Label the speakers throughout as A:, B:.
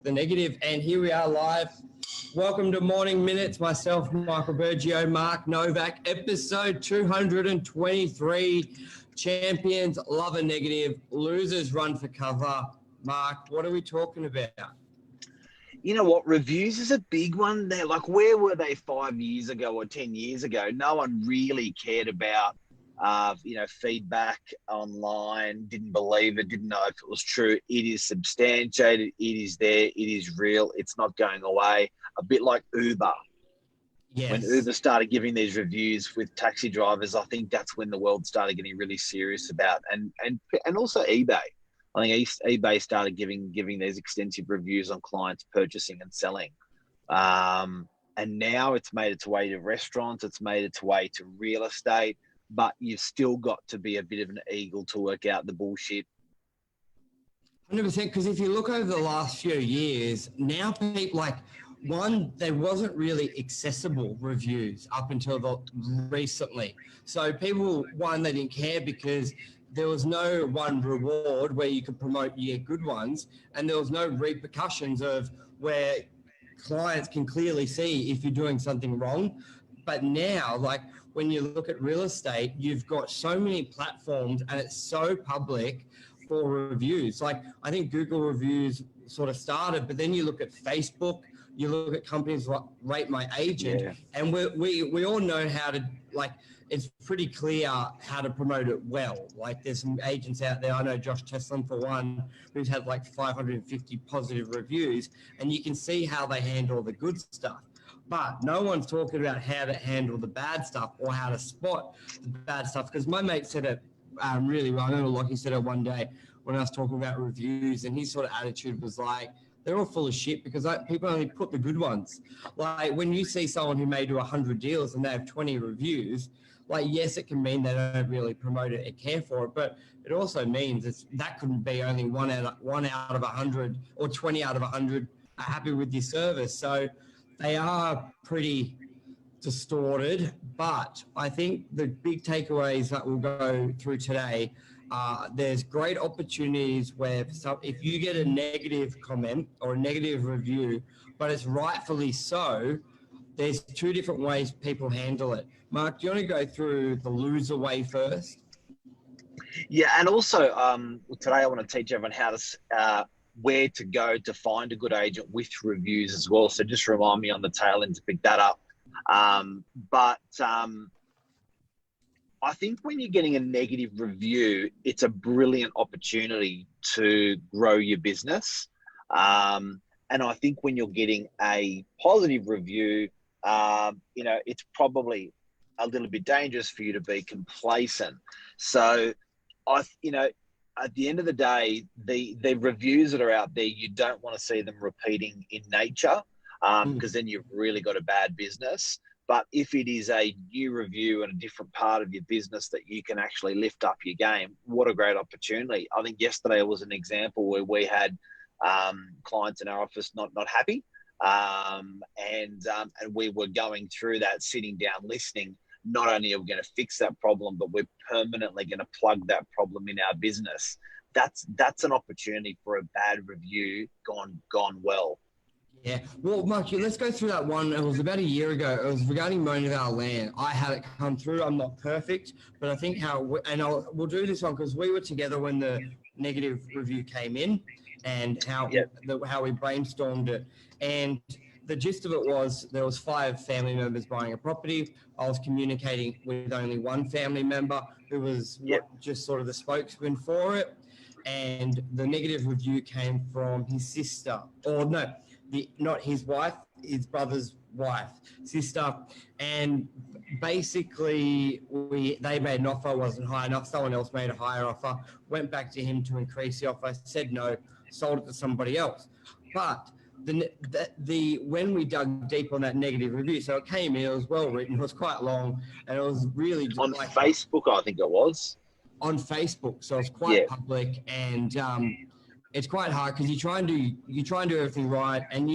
A: the negative. And here we are live. Welcome to Morning Minutes. Myself, Michael Bergio, Mark Novak, episode 223. Champions love a negative, losers run for cover. Mark, what are we talking about?
B: You know what? Reviews is a big one. They're like, where were they 5 years ago or 10 years ago? No one really cared about, feedback online, didn't believe it, didn't know if it was true. It is substantiated. It is there. It is real. It's not going away. A bit like Uber.
A: Yes.
B: When Uber started giving these reviews with taxi drivers, I think that's when the world started getting really serious about, and also eBay. I think eBay started giving these extensive reviews on clients purchasing and selling. And now it's made its way to restaurants, it's made its way to real estate, but you've still got to be a bit of an eagle to work out the bullshit.
A: 100%, because if you look over the last few years, now people there wasn't really accessible reviews up until recently. So people, they didn't care because there was no one reward where you could promote your good ones, and there was no repercussions of where clients can clearly see if you're doing something wrong. But now, when you look at real estate, you've got so many platforms and it's so public for reviews. I think Google reviews sort of started, but then you look at Facebook, you look at companies like Rate My Agent, and we all know how to, it's pretty clear how to promote it well. There's some agents out there. I know Josh Teslin, for one, who's had 550 positive reviews, and you can see how they handle the good stuff. But no one's talking about how to handle the bad stuff or how to spot the bad stuff. Because my mate said it really well. I know Lockie said it one day when I was talking about reviews, and his sort of attitude was they're all full of shit because people only put the good ones. When you see someone who may do 100 deals and they have 20 reviews, yes, it can mean they don't really promote it and care for it, but it also means that couldn't be only one out of 100 or 20 out of 100 are happy with your service. So they are pretty distorted, but I think the big takeaways that we'll go through today, there's great opportunities where if you get a negative comment or a negative review, but it's rightfully so, there's two different ways people handle it. Mark, do you want to go through the loser way first?
B: Yeah, and also today I want to teach everyone how to where to go to find a good agent with reviews as well. So just remind me on the tail end to pick that up. But I think when you're getting a negative review, it's a brilliant opportunity to grow your business. And I think when you're getting a positive review, it's probably a little bit dangerous for you to be complacent. So at the end of the day, the reviews that are out there, you don't want to see them repeating in nature, because then you've really got a bad business. But if it is a new review and a different part of your business that you can actually lift up your game, what a great opportunity. I think yesterday was an example where we had clients in our office not happy, and we were going through that, sitting down, listening. Not only are we going to fix that problem, but we're permanently going to plug that problem in our business. That's an opportunity for a bad review gone well.
A: Yeah. Well, Mark, let's go through that one. It was about a year ago. It was regarding Mona Vale Land. I had it come through. I'm not perfect, but I think we'll do this one because we were together when the negative review came in, and how we brainstormed it. And the gist of it was there was 5 family members buying a property. I was communicating with only one family member who was just sort of the spokesman for it. And the negative review came from his sister, not his wife, his brother's wife, sister. And basically they made an offer, wasn't high enough. Someone else made a higher offer, went back to him to increase the offer, said no, sold it to somebody else. But when we dug deep on that negative review, so it came in, it was well written, it was quite long, and it was really just
B: on Facebook, I think it was.
A: On Facebook, so it's quite public, and it's quite hard because you try and do everything right, and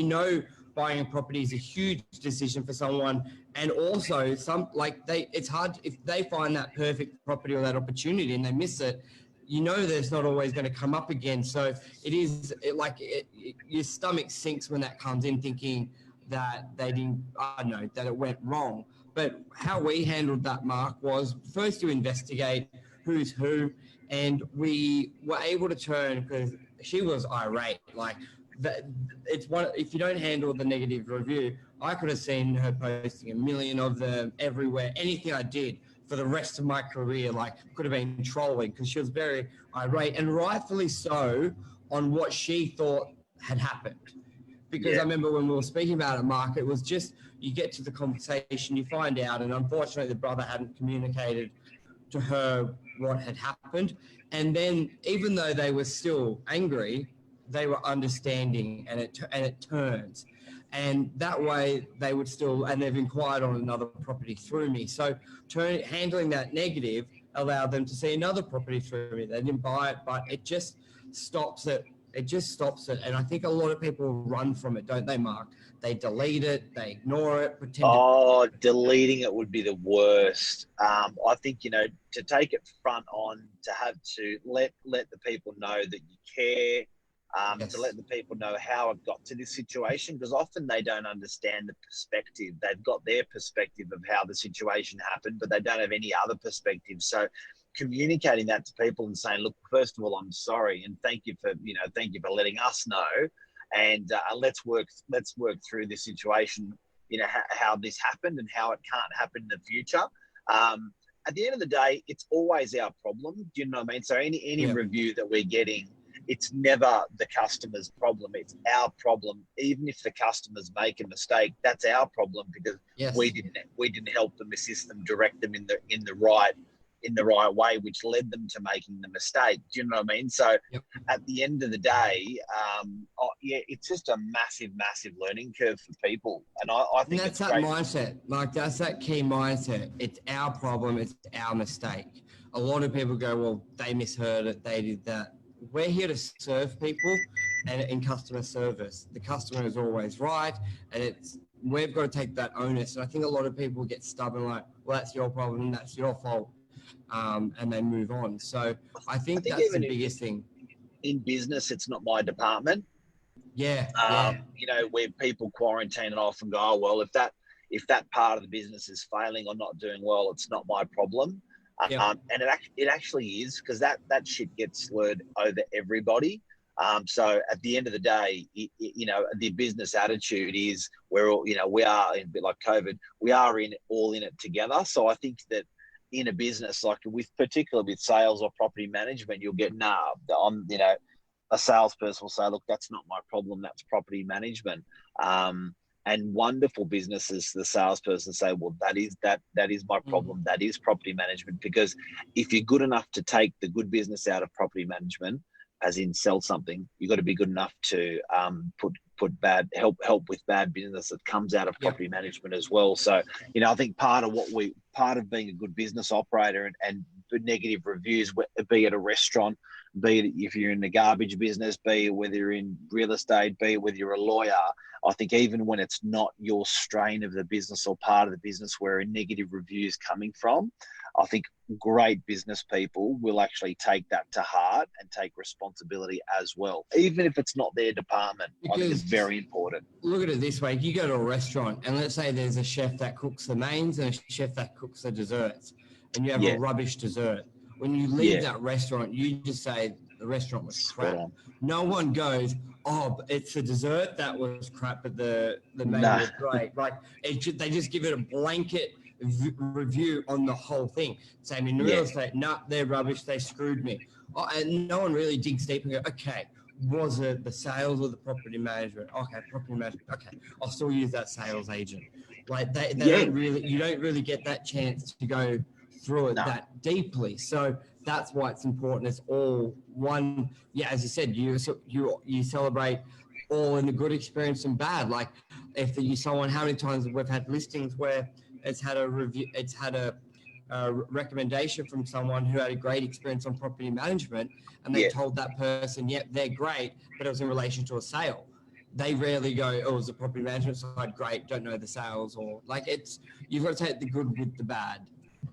A: buying a property is a huge decision for someone, and also it's hard if they find that perfect property or that opportunity and they miss it. you know there's not always going to come up again. So your stomach sinks when that comes in, thinking that they didn't, I don't know, that it went wrong. But how we handled that, Mark, was first to investigate who's who, and we were able to turn, because she was irate. Like that, it's one. If you don't handle the negative review, I could have seen her posting a million of them everywhere. Anything I did for the rest of my career, like, could have been trolling, because she was very irate, and rightfully so, on what she thought had happened. Because I remember when we were speaking about it, Mark, it was just, you get to the conversation, you find out, and unfortunately the brother hadn't communicated to her what had happened. And then even though they were still angry, they were understanding, and it turns. And that way they would still, and they've inquired on another property through me. So handling that negative allowed them to see another property through me. They didn't buy it, but it just stops it. It just stops it. And I think a lot of people run from it, don't they, Mark? They delete it, they ignore it, pretend.
B: Deleting it would be the worst. I think, to take it front on, to have to let the people know that you care,
A: Yes.
B: to let the people know how it got to this situation, because often they don't understand the perspective. They've got their perspective of how the situation happened, but they don't have any other perspective. So communicating that to people and saying, look, first of all, I'm sorry, and thank you for letting us know, and let's work through this situation, how this happened and how it can't happen in the future. At the end of the day, it's always our problem. Do you know what I mean? So any review that we're getting, it's never the customer's problem. It's our problem. Even if the customers make a mistake, that's our problem, because we didn't help them, assist them, direct them in the right way, which led them to making the mistake. Do you know what I mean? So at the end of the day, it's just a massive learning curve for people. And I think
A: that's that mindset, Mark. That's that key mindset. It's our problem. It's our mistake. A lot of people go, well, they misheard it. They did that. We're here to serve people, and in customer service, the customer is always right, and we've got to take that onus. And I think a lot of people get stubborn, like, well, that's your problem, that's your fault, and they move on. So I think that's the biggest thing.
B: In business, it's not my department.
A: Yeah.
B: Where people quarantine and off and go, oh, well, if that part of the business is failing or not doing well, it's not my problem. And it actually is, because that shit gets slurred over everybody. So at the end of the day, the business attitude is we're all, we are, a bit like COVID, we are all in it together. So I think that in a business, like particularly with sales or property management, you'll get, a salesperson will say, look, that's not my problem, that's property management. And wonderful businesses, the salesperson say, well, that is my problem. That is property management. Because if you're good enough to take the good business out of property management, as in sell something, you've got to be good enough to help with bad business that comes out of property management as well. So, I think part of being a good business operator and negative reviews, be it a restaurant, be it if you're in the garbage business, be it whether you're in real estate, be it whether you're a lawyer, I think even when it's not your strain of the business or part of the business where a negative review is coming from, I think great business people will actually take that to heart and take responsibility as well, even if it's not their department. Because I think it's very important.
A: Look at it this way. You go to a restaurant and let's say there's a chef that cooks the mains and a chef that cooks the desserts, and you have a rubbish dessert. When you leave that restaurant, you just say the restaurant was crap. No one goes, oh, it's the dessert that was crap, but the main was great. Like they just give it a blanket review on the whole thing. Same in real estate. No, they're rubbish. They screwed me. Oh, and no one really digs deep and go, okay, was it the sales or the property management? Okay, property management. Okay, I'll still use that sales agent. Like they don't really, you don't really get that chance to go through it that deeply. So that's why it's important. It's all one. Yeah, as you said, you celebrate all in the good experience and bad. Like if you someone, how many times we've had listings where it's had a review, it's had a recommendation from someone who had a great experience on property management, and they told that person, yep, they're great, but it was in relation to a sale. They rarely go, oh, it was the property management side, great, don't know the sales, or like you've got to take the good with the bad.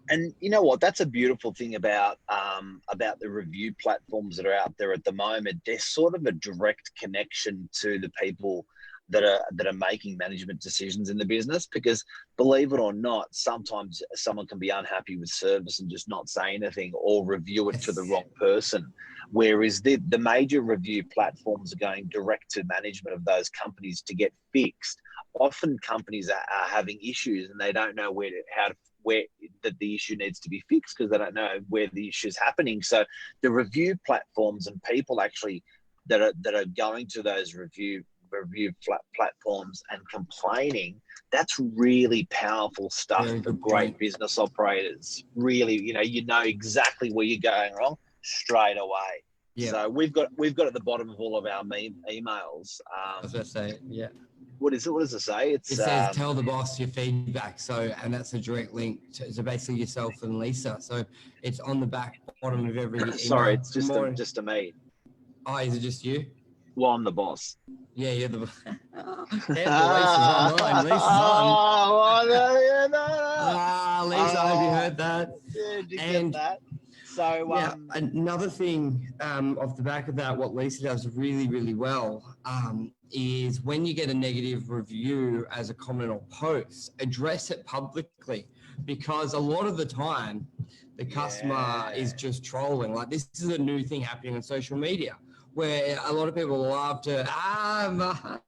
B: And you know what? That's a beautiful thing about the review platforms that are out there at the moment. There's sort of a direct connection to the people that are making management decisions in the business. Because believe it or not, sometimes someone can be unhappy with service and just not say anything or review it to the wrong person. Whereas the major review platforms are going direct to management of those companies to get fixed. Often companies are having issues and they don't know where that the issue needs to be fixed because they don't know where the issue is happening. So the review platforms and people actually that are going to those review platforms and complaining, that's really powerful stuff for great business operators. Really, you know exactly where you're going wrong straight away. Yeah. So we've got at the bottom of all of our emails.
A: I was going to say, yeah.
B: What is it? What does it say?
A: It says tell the boss your feedback. So, and that's a direct link to basically yourself and Lisa. So it's on the bottom of every email.
B: Sorry, it's just a me.
A: Oh, is it just you?
B: Well, I'm the boss.
A: Yeah, you're the boss. Lisa's online. Lisa's on. Lisa, have you heard that?
B: Yeah, did you get that? So
A: another thing off the back of that, what Lisa does really, really well is when you get a negative review as a comment or post, address it publicly, because a lot of the time the customer is just trolling. Like, this is a new thing happening on social media, where a lot of people love to,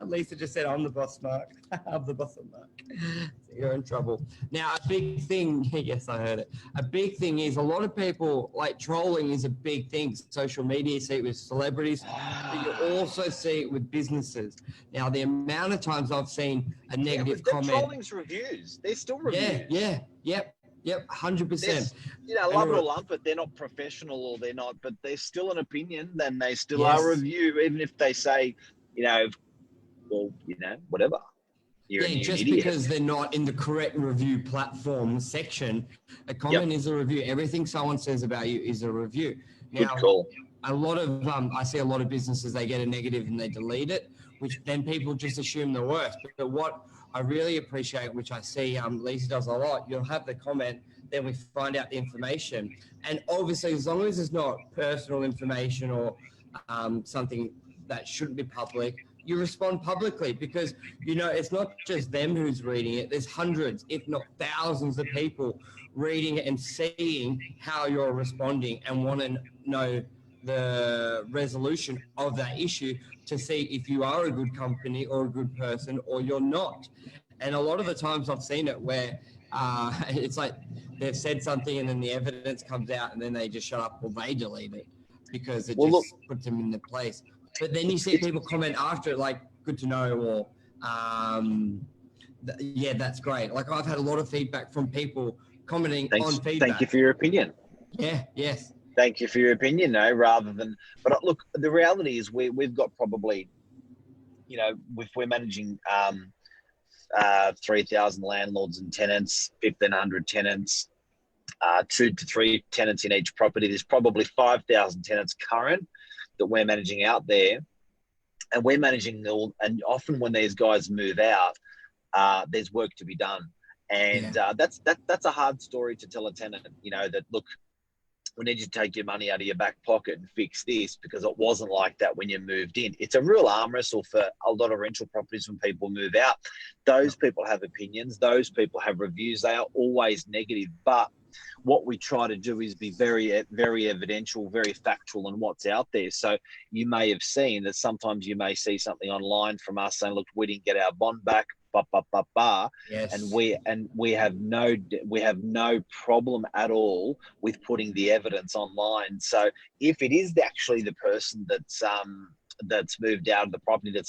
A: Lisa just said, I'm the boss, Mark. I'm the boss of Mark. So you're in trouble. Now, a big thing, yes, I heard it. A big thing is a lot of people, like, trolling is a big thing. Social media, you see it with celebrities, but you also see it with businesses. Now, the amount of times I've seen a negative comment.
B: Trolling's reviews. They're still reviews.
A: Yep, 100%.
B: Love it or lump it, they're not professional or they're not, but they're still an opinion, then they still are a review, even if they say, whatever.
A: Just because they're not in the correct review platform section, a comment is a review. Everything someone says about you is a review.
B: Now, good call.
A: A lot of, I see a lot of businesses, they get a negative and they delete it, which then people just assume the worst. But what I really appreciate, which I see Lisa does a lot, you'll have the comment, then we find out the information. And obviously, as long as it's not personal information or something that shouldn't be public, you respond publicly, because, it's not just them who's reading it. There's hundreds, if not thousands of people reading it and seeing how you're responding and want to know the resolution of that issue to see if you are a good company or a good person or you're not. And a lot of the times I've seen it where it's like they've said something and then the evidence comes out and then they just shut up or they delete it because it puts them in the place. But then you see people comment after it like, good to know, or that's great. Like, I've had a lot of feedback from people commenting on feedback.
B: Thank you for your opinion.
A: Yeah, yes.
B: Thank you for your opinion, rather than, but look, the reality is we've got probably, if we're managing 3,000 landlords and tenants, 1,500 tenants, 2 to 3 tenants in each property, there's probably 5,000 tenants current that we're managing out there, and we're managing all. And often when these guys move out, there's work to be done, and that's a hard story to tell a tenant. That, look, we need you to take your money out of your back pocket and fix this because it wasn't like that when you moved in. It's a real arm wrestle for a lot of rental properties when people move out. Those people have opinions. Those people have reviews. They are always negative. But what we try to do is be very, very evidential, very factual in what's out there. So you may have seen that sometimes you may see something online from us saying, look, we didn't get our bond back.
A: Yes.
B: And we have no problem at all with putting the evidence online. So if it is actually the person that's moved out of the property that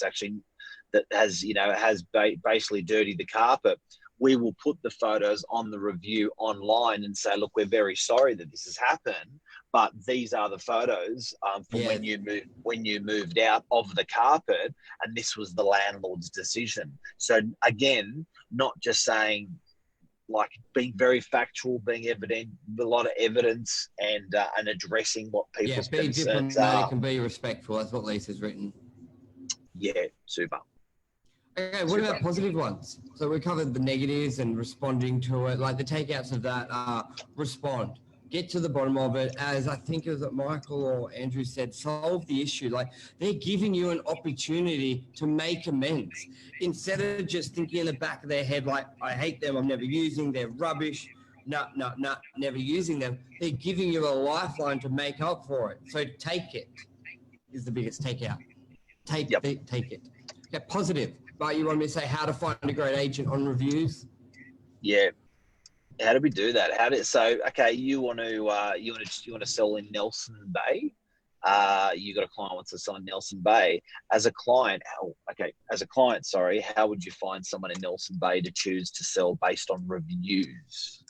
B: has basically dirtied the carpet, we will put the photos on the review online and say, look, we're very sorry that this has happened, but these are the photos from when you moved out of the carpet, and this was the landlord's decision. So again, not just saying, like, being very factual, being evident, a lot of evidence, and addressing what people's concerns are.
A: Diplomatic and be respectful. That's what Lisa's written.
B: Yeah, super.
A: Okay, what
B: Super.
A: about positive ones? So we covered the negatives and responding to it. Like the takeouts of that are respond, get to the bottom of it. As I think it was Michael or Andrew said, solve the issue. Like they're giving you an opportunity to make amends instead of just thinking in the back of their head, like, I hate them, I'm never using, they're rubbish. No, never using them. They're giving you a lifeline to make up for it. So take it is the biggest takeout. Take
B: Yep.
A: take it. Okay, positive. But you want me to say how to find a great agent on reviews?
B: Yeah. How do we do that? Okay, you want to sell in Nelson Bay. You got a client wants to sell in Nelson Bay. As a client, sorry, how would you find someone in Nelson Bay to choose to sell based on reviews?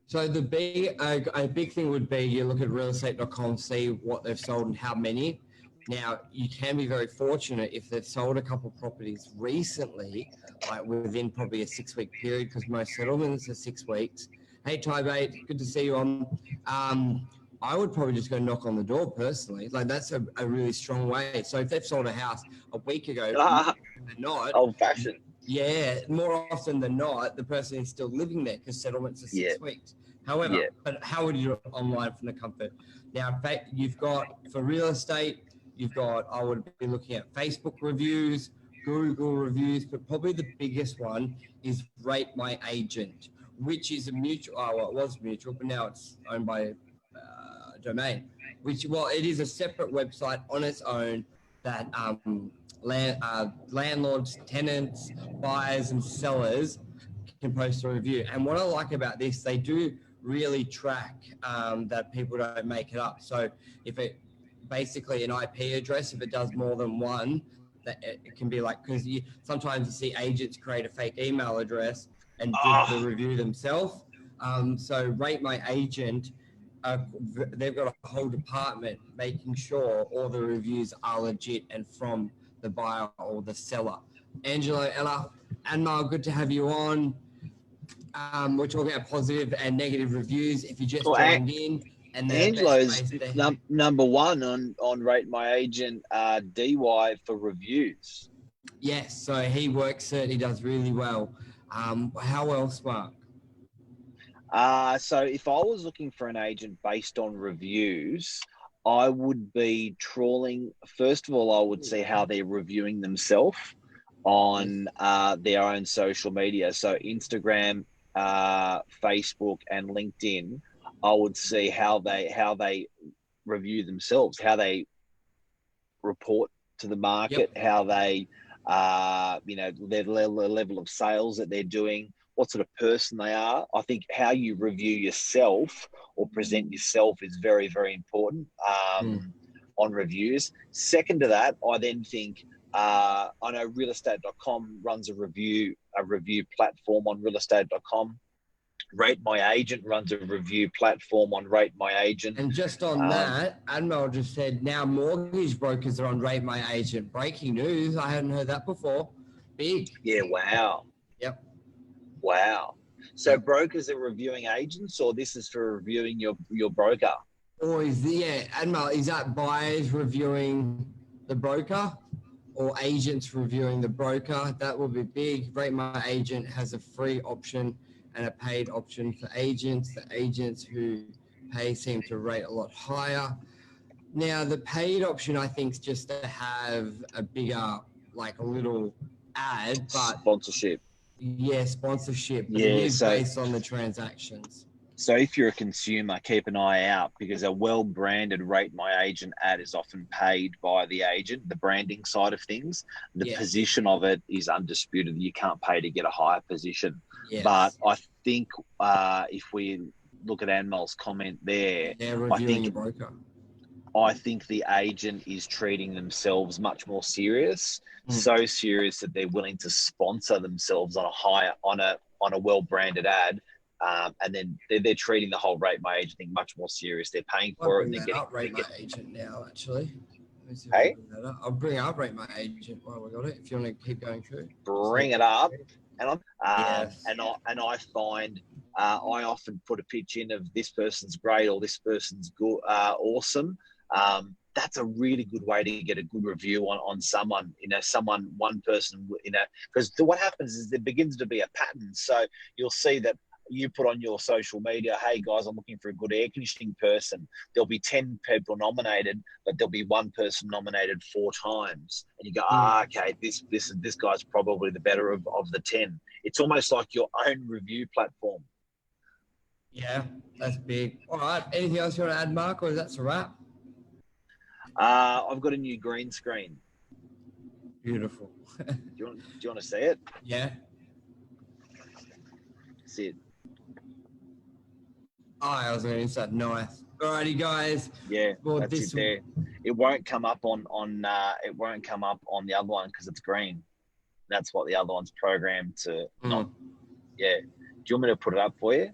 A: So a big thing would be you look at realestate.com, see what they've sold and how many. Now, you can be very fortunate if they've sold a couple of properties recently, like within probably a 6-week period, because most settlements are 6 weeks. Hey, Tybate, good to see you on. I would probably just go knock on the door personally. Like that's a really strong way. So if they've sold a house a week ago, they're not.
B: Old-fashioned.
A: Yeah, more often than not, the person is still living there because settlements are 6 weeks. However, but how would you do it online from the comfort? Now, you've got, for real estate, I would be looking at Facebook reviews, Google reviews, but probably the biggest one is Rate My Agent, which is a mutual, well, it was mutual, but now it's owned by Domain, it is a separate website on its own that landlords, tenants, buyers, and sellers can post a review. And what I like about this, they do really track that people don't make it up. So if it basically an IP address, if it does more than one, that it can be like, because sometimes you see agents create a fake email address and do the review themselves. So Rate My Agent, they've got a whole department making sure all the reviews are legit and from the buyer or the seller. Angelo, Ella, Anmar, good to have you on. We're talking about positive and negative reviews. If you just joined in, and
B: Angelo's number one on Rate My Agent DY for reviews.
A: Yes, so he works it. He does really well. How else, Mark?
B: So if I was looking for an agent based on reviews, I would be trawling. First of all, I would see how they're reviewing themselves on their own social media. So Instagram, Facebook, and LinkedIn. I would see how they review themselves, how they report to the market, how they, their level of sales that they're doing, what sort of person they are. I think how you review yourself or present yourself is very, very important on reviews. Second to that, I then think, I know realestate.com runs a review platform on realestate.com. Rate My Agent runs a review platform on Rate My Agent.
A: And just on that, Admiral just said now mortgage brokers are on Rate My Agent. Breaking news. I hadn't heard that before. Big.
B: Yeah, wow.
A: Yep.
B: Wow. So brokers are reviewing agents, or this is for reviewing your broker?
A: Or Admiral, is that buyers reviewing the broker or agents reviewing the broker? That will be big. Rate My Agent has a free option and a paid option for agents. The agents who pay seem to rate a lot higher. Now, the paid option, I think, is just to have a bigger, like a little ad, but
B: sponsorship.
A: Yeah, sponsorship. But it is based on the transactions.
B: So if you're a consumer, keep an eye out, because a well-branded Rate My Agent ad is often paid by the agent, the branding side of things. The position of it is undisputed. You can't pay to get a higher position. Yes. But I think if we look at Anmal's comment there, I think the agent is treating themselves much more serious, so serious that they're willing to sponsor themselves on a well-branded ad. And then they're treating the whole Rate My Agent thing much more serious. They're paying for it. And they're getting
A: Rate My Agent now, actually.
B: Hey?
A: I'll bring up Rate My Agent while we got it. If you want to keep going through,
B: bring it up. And I find I often put a pitch in of this person's great or this person's good, awesome. that's a really good way to get a good review on someone, one person, because what happens is there begins to be a pattern. So you'll see that you put on your social media, hey guys, I'm looking for a good air conditioning person. There'll be 10 people nominated, but there'll be one person nominated 4 times. And you go, okay, this guy's probably the better of the 10. It's almost like your own review platform.
A: Yeah, that's big. All right. Anything else you want to add, Mark, or that's a wrap?
B: I've got a new green screen.
A: Beautiful.
B: Do you want to see it?
A: Yeah.
B: See it.
A: Oh, I was going to say nice. Alrighty, guys.
B: Yeah,
A: well,
B: that's it there. It won't come up on the other one because it's green. That's what the other one's programmed to not. Yeah. Do you want me to put it up for you?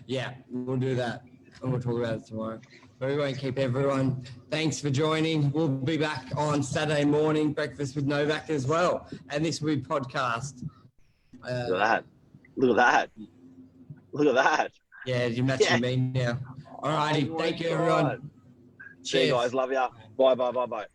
A: Yeah, we'll do that. And we'll talk about it tomorrow. But we won't keep everyone. Thanks for joining. We'll be back on Saturday morning, Breakfast with Novak as well. And this will be podcast.
B: Look at that. Look at that.
A: Yeah, you're matching me now. All righty. Thank you, everyone.
B: See you guys. Love ya. Bye.